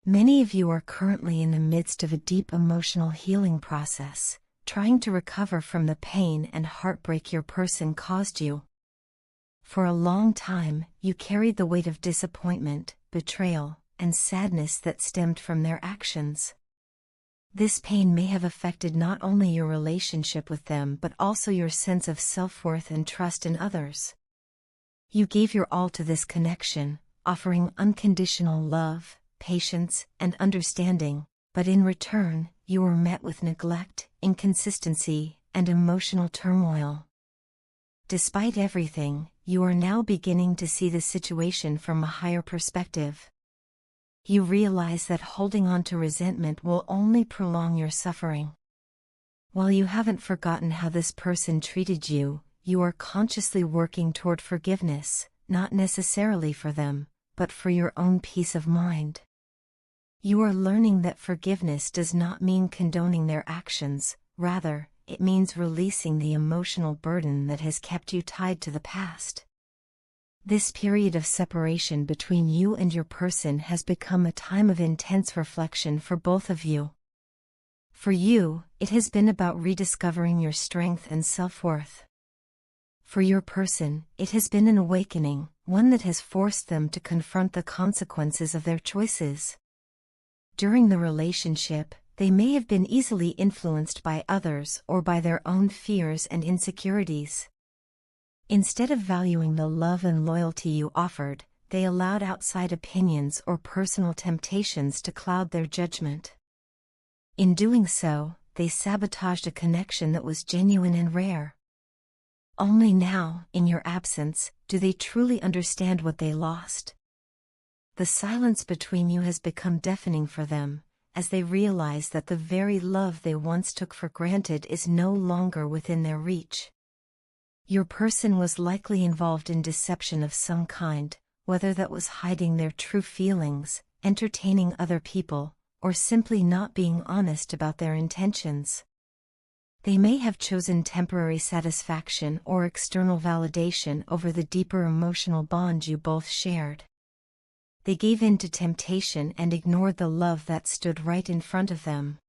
Many of you are currently in the midst of a deep emotional healing process, trying to recover from the pain and heartbreak your person caused you. For a long time, you carried the weight of disappointment, betrayal, and sadness that stemmed from their actions. This pain may have affected not only your relationship with them but also your sense of self-worth and trust in others. You gave your all to this connection, offering unconditional love, patience, and understanding, but in return, you were met with neglect, inconsistency, and emotional turmoil. Despite everything, you are now beginning to see the situation from a higher perspective. You realize that holding on to resentment will only prolong your suffering. While you haven't forgotten how this person treated you, you are consciously working toward forgiveness, not necessarily for them, but for your own peace of mind. You are learning that forgiveness does not mean condoning their actions, rather, it means releasing the emotional burden that has kept you tied to the past. This period of separation between you and your person has become a time of intense reflection for both of you. For you, it has been about rediscovering your strength and self-worth. For your person, it has been an awakening, one that has forced them to confront the consequences of their choices. During the relationship, they may have been easily influenced by others or by their own fears and insecurities. Instead of valuing the love and loyalty you offered, they allowed outside opinions or personal temptations to cloud their judgment. In doing so, they sabotaged a connection that was genuine and rare. Only now, in your absence, do they truly understand what they lost. The silence between you has become deafening for them, as they realize that the very love they once took for granted is no longer within their reach. Your person was likely involved in deception of some kind, whether that was hiding their true feelings, entertaining other people, or simply not being honest about their intentions. They may have chosen temporary satisfaction or external validation over the deeper emotional bond you both shared. They gave in to temptation and ignored the love that stood right in front of them.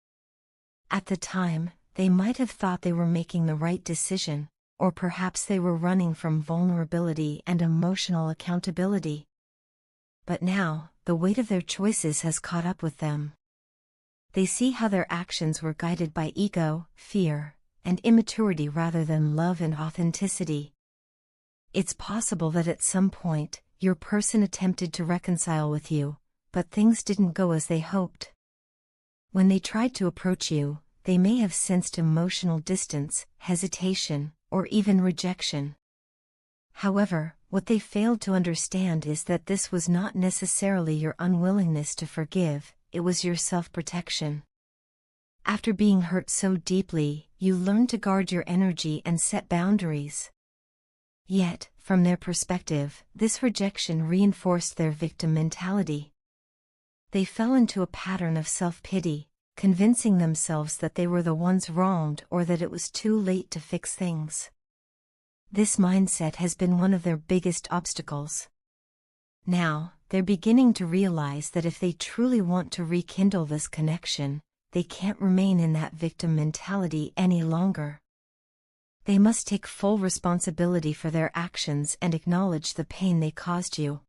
At the time, they might have thought they were making the right decision, or perhaps they were running from vulnerability and emotional accountability. But now, the weight of their choices has caught up with them. They see how their actions were guided by ego, fear, and immaturity rather than love and authenticity. It's possible that at some point, your person attempted to reconcile with you, but things didn't go as they hoped. When they tried to approach you, they may have sensed emotional distance, hesitation, or even rejection. However, what they failed to understand is that this was not necessarily your unwillingness to forgive, it was your self-protection. After being hurt so deeply, you learned to guard your energy and set boundaries. Yet, from their perspective, this rejection reinforced their victim mentality. They fell into a pattern of self-pity, convincing themselves that they were the ones wronged or that it was too late to fix things. This mindset has been one of their biggest obstacles. Now, they're beginning to realize that if they truly want to rekindle this connection, they can't remain in that victim mentality any longer. They must take full responsibility for their actions and acknowledge the pain they caused you.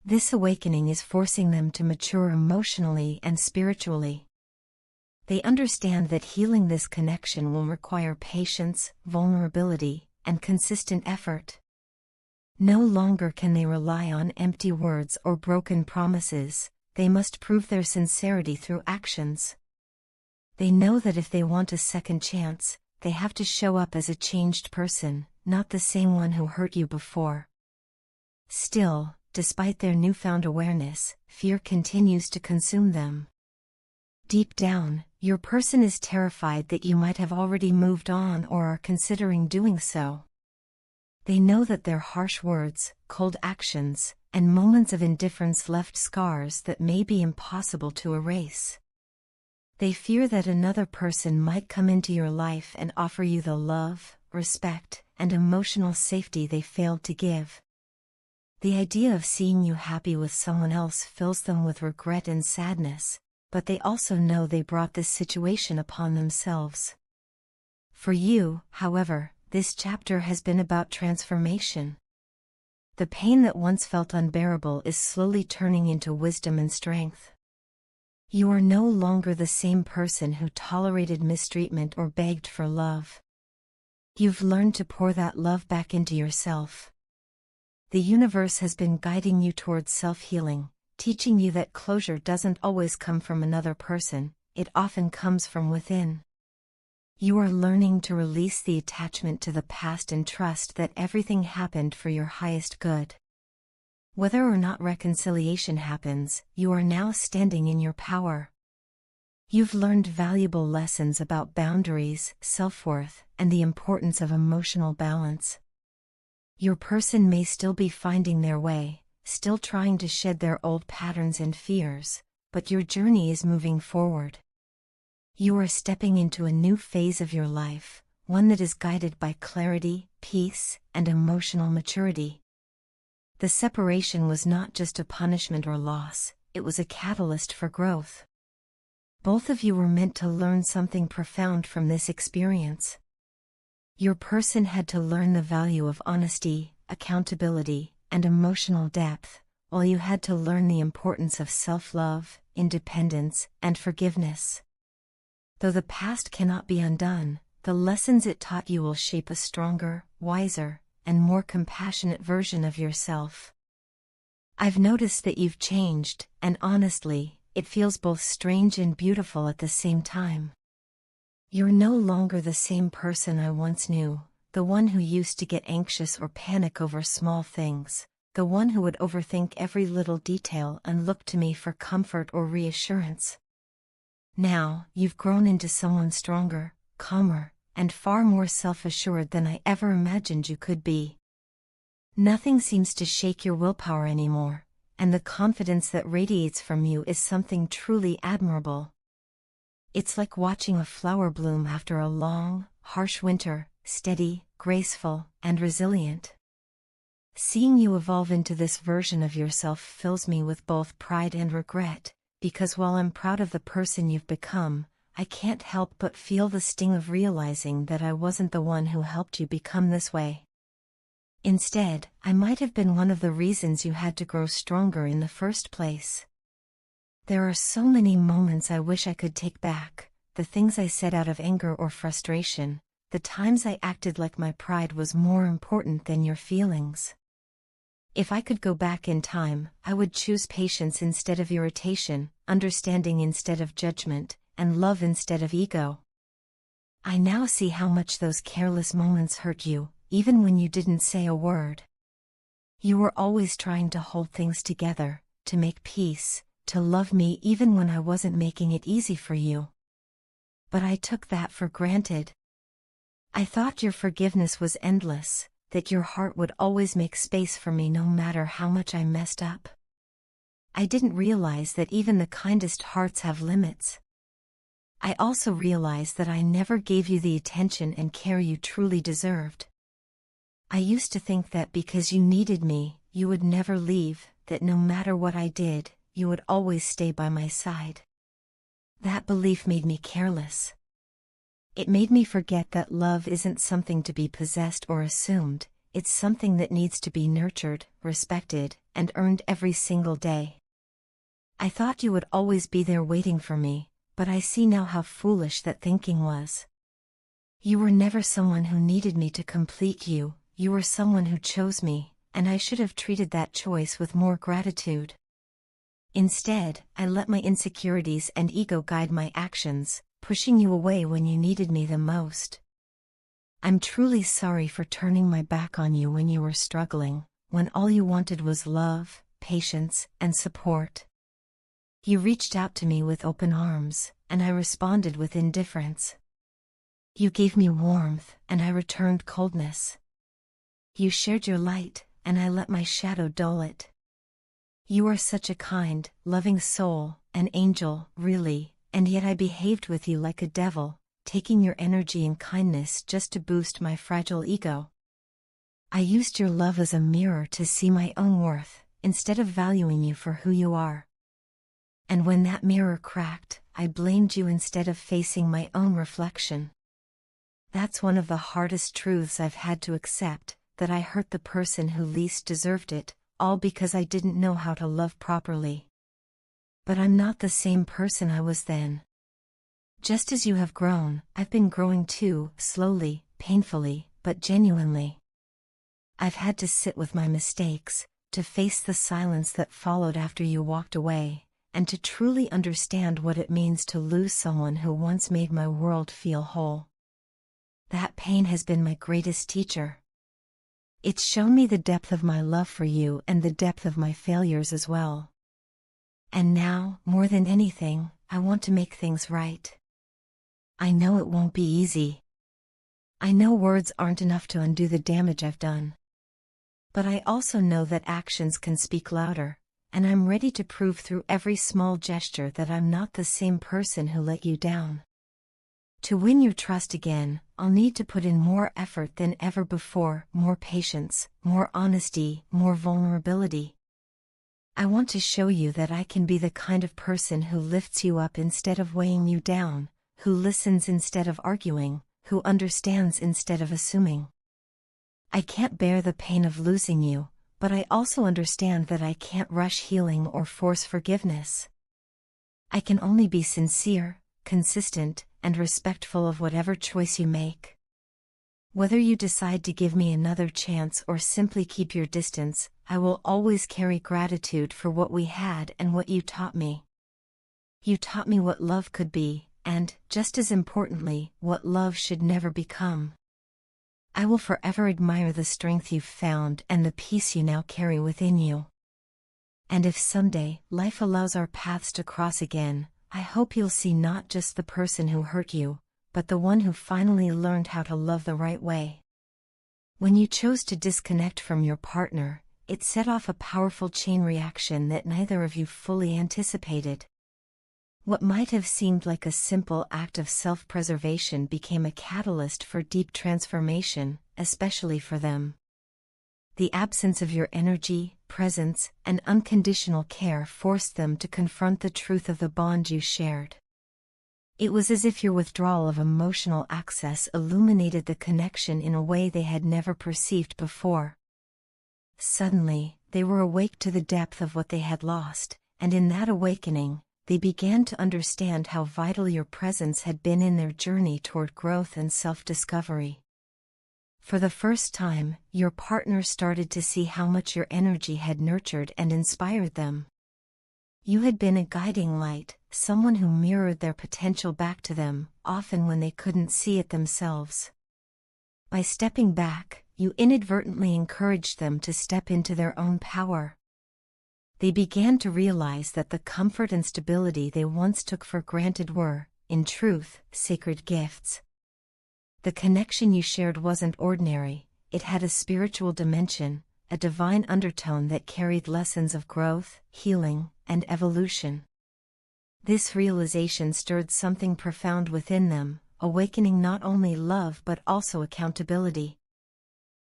This awakening is forcing them to mature emotionally and spiritually. They understand that healing this connection will require patience, vulnerability, and consistent effort. No longer can they rely on empty words or broken promises, they must prove their sincerity through actions. They know that if they want a second chance, they have to show up as a changed person, not the same one who hurt you before. Still, despite their newfound awareness, fear continues to consume them. Deep down, your person is terrified that you might have already moved on or are considering doing so. They know that their harsh words, cold actions, and moments of indifference left scars that may be impossible to erase. They fear that another person might come into your life and offer you the love, respect, and emotional safety they failed to give. The idea of seeing you happy with someone else fills them with regret and sadness, but they also know they brought this situation upon themselves. For you, however, this chapter has been about transformation. The pain that once felt unbearable is slowly turning into wisdom and strength. You are no longer the same person who tolerated mistreatment or begged for love. You've learned to pour that love back into yourself. The universe has been guiding you towards self-healing, teaching you that closure doesn't always come from another person, it often comes from within. You are learning to release the attachment to the past and trust that everything happened for your highest good. Whether or not reconciliation happens, you are now standing in your power. You've learned valuable lessons about boundaries, self-worth, and the importance of emotional balance. Your person may still be finding their way, still trying to shed their old patterns and fears, but your journey is moving forward. You are stepping into a new phase of your life, one that is guided by clarity, peace, and emotional maturity. The separation was not just a punishment or loss, it was a catalyst for growth. Both of you were meant to learn something profound from this experience. Your person had to learn the value of honesty, accountability, and emotional depth, while you had to learn the importance of self-love, independence, and forgiveness. Though the past cannot be undone, the lessons it taught you will shape a stronger, wiser, and more compassionate version of yourself. I've noticed that you've changed, and honestly, it feels both strange and beautiful at the same time. You're no longer the same person I once knew, the one who used to get anxious or panic over small things, the one who would overthink every little detail and look to me for comfort or reassurance. Now, you've grown into someone stronger, calmer, and far more self-assured than I ever imagined you could be. Nothing seems to shake your willpower anymore, and the confidence that radiates from you is something truly admirable. It's like watching a flower bloom after a long, harsh winter, steady, graceful, and resilient. Seeing you evolve into this version of yourself fills me with both pride and regret, because while I'm proud of the person you've become, I can't help but feel the sting of realizing that I wasn't the one who helped you become this way. Instead, I might have been one of the reasons you had to grow stronger in the first place. There are so many moments I wish I could take back, the things I said out of anger or frustration, the times I acted like my pride was more important than your feelings. If I could go back in time, I would choose patience instead of irritation, understanding instead of judgment, and love instead of ego. I now see how much those careless moments hurt you, even when you didn't say a word. You were always trying to hold things together, to make peace, to love me even when I wasn't making it easy for you. But I took that for granted. I thought your forgiveness was endless, that your heart would always make space for me no matter how much I messed up. I didn't realize that even the kindest hearts have limits. I also realized that I never gave you the attention and care you truly deserved. I used to think that because you needed me, you would never leave, that no matter what I did, you would always stay by my side. That belief made me careless. It made me forget that love isn't something to be possessed or assumed, it's something that needs to be nurtured, respected, and earned every single day. I thought you would always be there waiting for me, but I see now how foolish that thinking was. You were never someone who needed me to complete you, you were someone who chose me, and I should have treated that choice with more gratitude. Instead, I let my insecurities and ego guide my actions, pushing you away when you needed me the most. I'm truly sorry for turning my back on you when you were struggling, when all you wanted was love, patience, and support. You reached out to me with open arms, and I responded with indifference. You gave me warmth, and I returned coldness. You shared your light, and I let my shadow dull it. You are such a kind, loving soul, an angel, really, and yet I behaved with you like a devil, taking your energy and kindness just to boost my fragile ego. I used your love as a mirror to see my own worth, instead of valuing you for who you are. And when that mirror cracked, I blamed you instead of facing my own reflection. That's one of the hardest truths I've had to accept, that I hurt the person who least deserved it, all because I didn't know how to love properly. But I'm not the same person I was then. Just as you have grown, I've been growing too, slowly, painfully, but genuinely. I've had to sit with my mistakes, to face the silence that followed after you walked away, and to truly understand what it means to lose someone who once made my world feel whole. That pain has been my greatest teacher. It's shown me the depth of my love for you and the depth of my failures as well. And now, more than anything, I want to make things right. I know it won't be easy. I know words aren't enough to undo the damage I've done. But I also know that actions can speak louder, and I'm ready to prove through every small gesture that I'm not the same person who let you down. To win your trust again, I'll need to put in more effort than ever before, more patience, more honesty, more vulnerability. I want to show you that I can be the kind of person who lifts you up instead of weighing you down, who listens instead of arguing, who understands instead of assuming. I can't bear the pain of losing you, but I also understand that I can't rush healing or force forgiveness. I can only be sincere, consistent, and respectful of whatever choice you make. Whether you decide to give me another chance or simply keep your distance, I will always carry gratitude for what we had and what you taught me. You taught me what love could be, and, just as importantly, what love should never become. I will forever admire the strength you've found and the peace you now carry within you. And if someday life allows our paths to cross again, I hope you'll see not just the person who hurt you, but the one who finally learned how to love the right way. When you chose to disconnect from your partner, it set off a powerful chain reaction that neither of you fully anticipated. What might have seemed like a simple act of self-preservation became a catalyst for deep transformation, especially for them. The absence of your energy, presence, and unconditional care forced them to confront the truth of the bond you shared. It was as if your withdrawal of emotional access illuminated the connection in a way they had never perceived before. Suddenly, they were awake to the depth of what they had lost, and in that awakening, they began to understand how vital your presence had been in their journey toward growth and self-discovery. For the first time, your partner started to see how much your energy had nurtured and inspired them. You had been a guiding light, someone who mirrored their potential back to them, often when they couldn't see it themselves. By stepping back, you inadvertently encouraged them to step into their own power. They began to realize that the comfort and stability they once took for granted were, in truth, sacred gifts. The connection you shared wasn't ordinary, it had a spiritual dimension, a divine undertone that carried lessons of growth, healing, and evolution. This realization stirred something profound within them, awakening not only love but also accountability.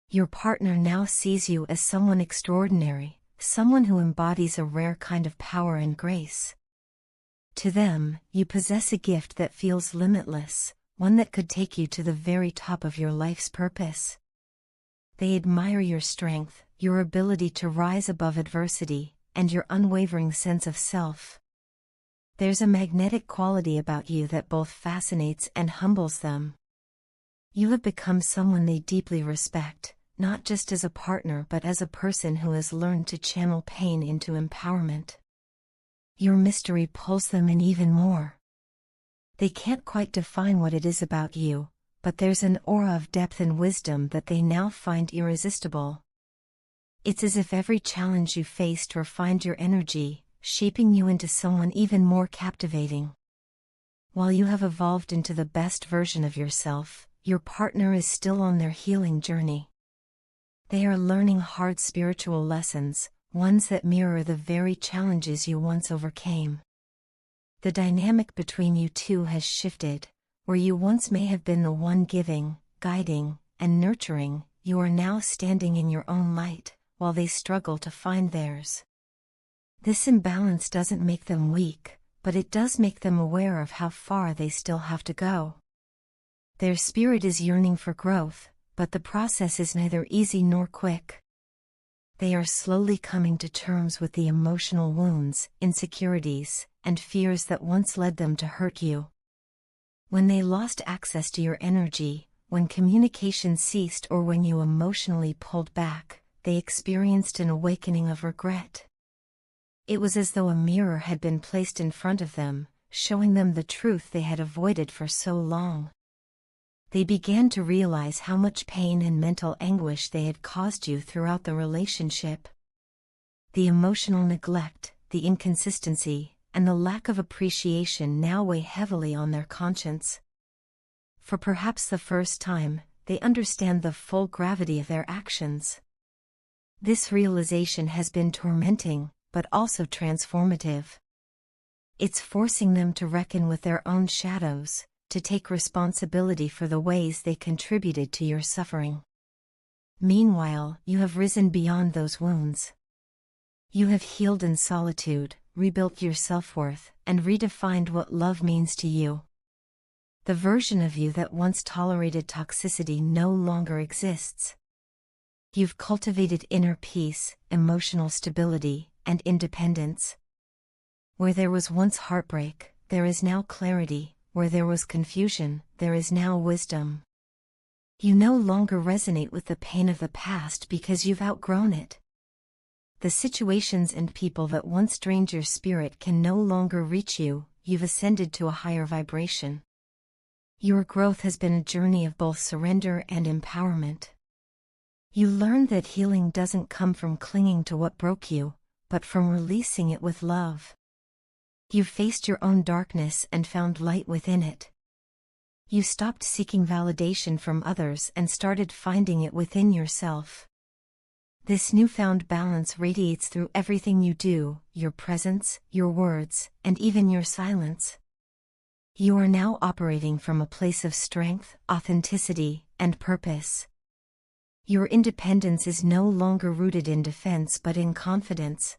Your partner now sees you as someone extraordinary, someone who embodies a rare kind of power and grace. To them, you possess a gift that feels limitless, one that could take you to the very top of your life's purpose. They admire your strength, your ability to rise above adversity, and your unwavering sense of self. There's a magnetic quality about you that both fascinates and humbles them. You have become someone they deeply respect, not just as a partner but as a person who has learned to channel pain into empowerment. Your mystery pulls them in even more. They can't quite define what it is about you, but there's an aura of depth and wisdom that they now find irresistible. It's as if every challenge you faced refined your energy, shaping you into someone even more captivating. While you have evolved into the best version of yourself, your partner is still on their healing journey. They are learning hard spiritual lessons, ones that mirror the very challenges you once overcame. The dynamic between you two has shifted. Where you once may have been the one giving, guiding, and nurturing, you are now standing in your own light, while they struggle to find theirs. This imbalance doesn't make them weak, but it does make them aware of how far they still have to go. Their spirit is yearning for growth, but the process is neither easy nor quick. They are slowly coming to terms with the emotional wounds, insecurities, and fears that once led them to hurt you. When they lost access to your energy, when communication ceased, or when you emotionally pulled back, they experienced an awakening of regret. It was as though a mirror had been placed in front of them, showing them the truth they had avoided for so long. They began to realize how much pain and mental anguish they had caused you throughout the relationship. The emotional neglect, the inconsistency, and the lack of appreciation now weigh heavily on their conscience. For perhaps the first time, they understand the full gravity of their actions. This realization has been tormenting, but also transformative. It's forcing them to reckon with their own shadows, to take responsibility for the ways they contributed to your suffering. Meanwhile, you have risen beyond those wounds. You have healed in solitude, rebuilt your self-worth, and redefined what love means to you. The version of you that once tolerated toxicity no longer exists. You've cultivated inner peace, emotional stability, and independence. Where there was once heartbreak, there is now clarity. Where there was confusion, there is now wisdom. You no longer resonate with the pain of the past because you've outgrown it. The situations and people that once drained your spirit can no longer reach you. You've ascended to a higher vibration. Your growth has been a journey of both surrender and empowerment. You learned that healing doesn't come from clinging to what broke you, but from releasing it with love. You faced your own darkness and found light within it. You stopped seeking validation from others and started finding it within yourself. This newfound balance radiates through everything you do, your presence, your words, and even your silence. You are now operating from a place of strength, authenticity, and purpose. Your independence is no longer rooted in defense but in confidence.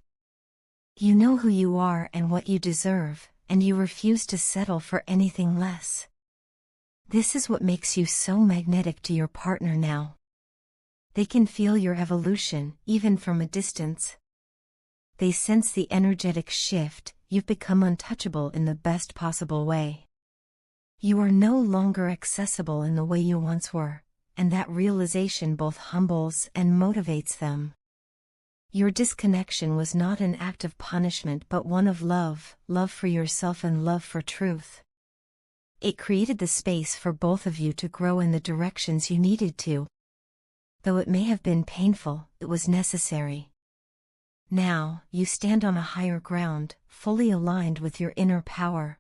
You know who you are and what you deserve, and you refuse to settle for anything less. This is what makes you so magnetic to your partner now. They can feel your evolution, even from a distance. They sense the energetic shift. You've become untouchable in the best possible way. You are no longer accessible in the way you once were, and that realization both humbles and motivates them. Your disconnection was not an act of punishment but one of love, love for yourself and love for truth. It created the space for both of you to grow in the directions you needed to. Though it may have been painful, it was necessary. Now, you stand on a higher ground, fully aligned with your inner power.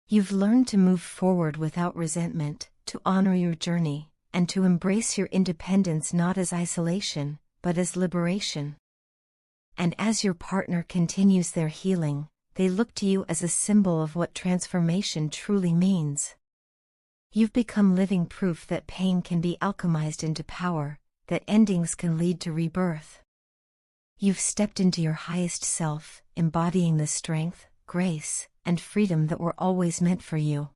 You've learned to move forward without resentment, to honor your journey, and to embrace your independence not as isolation, but as liberation. And as your partner continues their healing, they look to you as a symbol of what transformation truly means. You've become living proof that pain can be alchemized into power, that endings can lead to rebirth. You've stepped into your highest self, embodying the strength, grace, and freedom that were always meant for you.